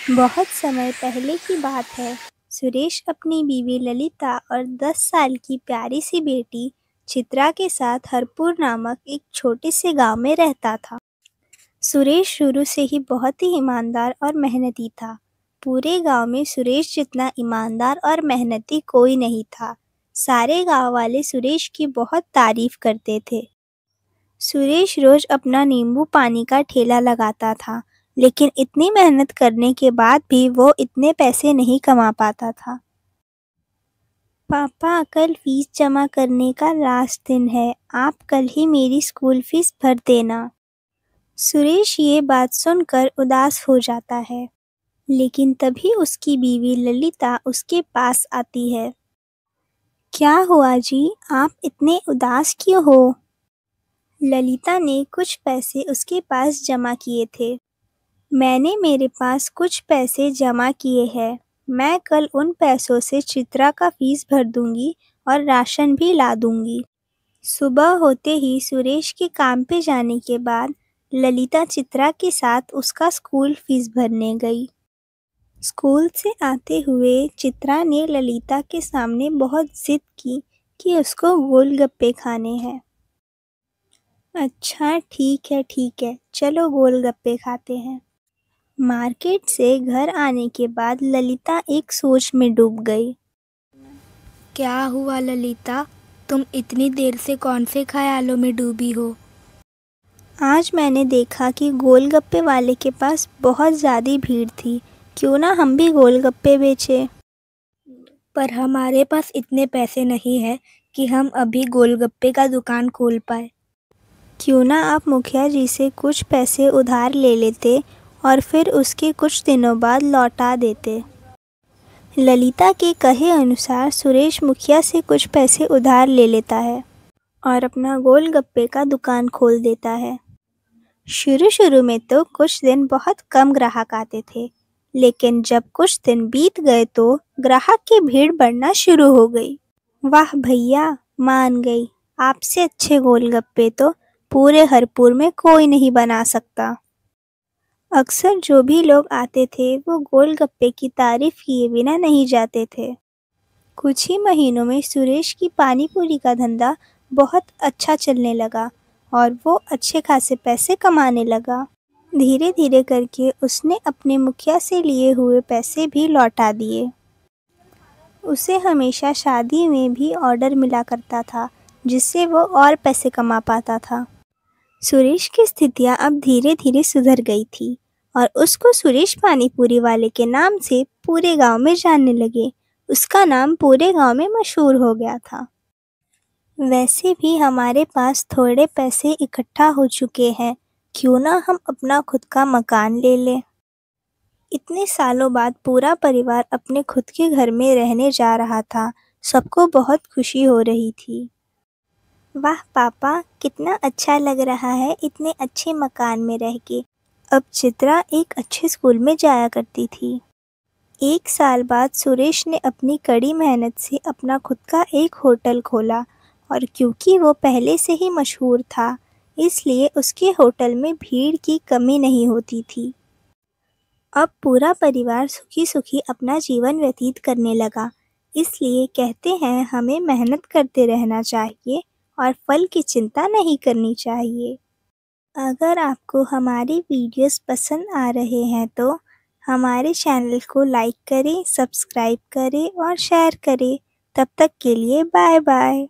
बहुत समय पहले की बात है। सुरेश अपनी बीवी ललिता और 10 साल की प्यारी सी बेटी चित्रा के साथ हरपुर नामक एक छोटे से गांव में रहता था। सुरेश शुरू से ही बहुत ही ईमानदार और मेहनती था। पूरे गांव में सुरेश जितना ईमानदार और मेहनती कोई नहीं था। सारे गांव वाले सुरेश की बहुत तारीफ करते थे। सुरेश रोज अपना नींबू पानी का ठेला लगाता था, लेकिन इतनी मेहनत करने के बाद भी वो इतने पैसे नहीं कमा पाता था। पापा, कल फीस जमा करने का लास्ट दिन है। आप कल ही मेरी स्कूल फीस भर देना। सुरेश ये बात सुनकर उदास हो जाता है, लेकिन तभी उसकी बीवी ललिता उसके पास आती है। क्या हुआ जी, आप इतने उदास क्यों हो? ललिता ने कुछ पैसे उसके पास जमा किए थे। मैंने मेरे पास कुछ पैसे जमा किए हैं। मैं कल उन पैसों से चित्रा का फीस भर दूंगी और राशन भी ला दूंगी। सुबह होते ही सुरेश के काम पे जाने के बाद ललिता चित्रा के साथ उसका स्कूल फीस भरने गई। स्कूल से आते हुए चित्रा ने ललिता के सामने बहुत जिद की कि उसको गोलगप्पे खाने हैं। अच्छा ठीक है, चलो गोलगप्पे खाते हैं। मार्केट से घर आने के बाद ललिता एक सोच में डूब गई। क्या हुआ ललिता, तुम इतनी देर से कौन से ख्यालों में डूबी हो? आज मैंने देखा कि गोलगप्पे वाले के पास बहुत ज़्यादा भीड़ थी। क्यों ना हम भी गोलगप्पे बेचें? पर हमारे पास इतने पैसे नहीं हैं कि हम अभी गोलगप्पे का दुकान खोल पाए। क्यों ना आप मुखिया जी से कुछ पैसे उधार ले लेते और फिर उसके कुछ दिनों बाद लौटा देते। ललिता के कहे अनुसार सुरेश मुखिया से कुछ पैसे उधार ले लेता है और अपना गोलगप्पे का दुकान खोल देता है। शुरू में तो कुछ दिन बहुत कम ग्राहक आते थे, लेकिन जब कुछ दिन बीत गए तो ग्राहक की भीड़ बढ़ना शुरू हो गई। वाह भैया, मान गई। आपसे अच्छे गोलगप्पे तो पूरे हरपुर में कोई नहीं बना सकता। अक्सर जो भी लोग आते थे वो गोलगप्पे की तारीफ किए बिना नहीं जाते थे। कुछ ही महीनों में सुरेश की पानी पूरी का धंधा बहुत अच्छा चलने लगा और वो अच्छे खासे पैसे कमाने लगा। धीरे धीरे करके उसने अपने मुखिया से लिए हुए पैसे भी लौटा दिए। उसे हमेशा शादी में भी ऑर्डर मिला करता था, जिससे वो और पैसे कमा पाता था। सुरेश की स्थितियां अब धीरे धीरे सुधर गई थी और उसको सुरेश पानीपुरी वाले के नाम से पूरे गांव में जानने लगे। उसका नाम पूरे गांव में मशहूर हो गया था। वैसे भी हमारे पास थोड़े पैसे इकट्ठा हो चुके हैं, क्यों ना हम अपना खुद का मकान ले लें। इतने सालों बाद पूरा परिवार अपने खुद के घर में रहने जा रहा था। सबको बहुत खुशी हो रही थी। वाह पापा, कितना अच्छा लग रहा है इतने अच्छे मकान में रह के। अब चित्रा एक अच्छे स्कूल में जाया करती थी। 1 साल बाद सुरेश ने अपनी कड़ी मेहनत से अपना खुद का एक होटल खोला और क्योंकि वो पहले से ही मशहूर था, इसलिए उसके होटल में भीड़ की कमी नहीं होती थी। अब पूरा परिवार सुखी सुखी अपना जीवन व्यतीत करने लगा। इसलिए कहते हैं हमें मेहनत करते रहना चाहिए और फल की चिंता नहीं करनी चाहिए। अगर आपको हमारी वीडियोस पसंद आ रहे हैं तो हमारे चैनल को लाइक करें, सब्सक्राइब करें और शेयर करें। तब तक के लिए बाय बाय।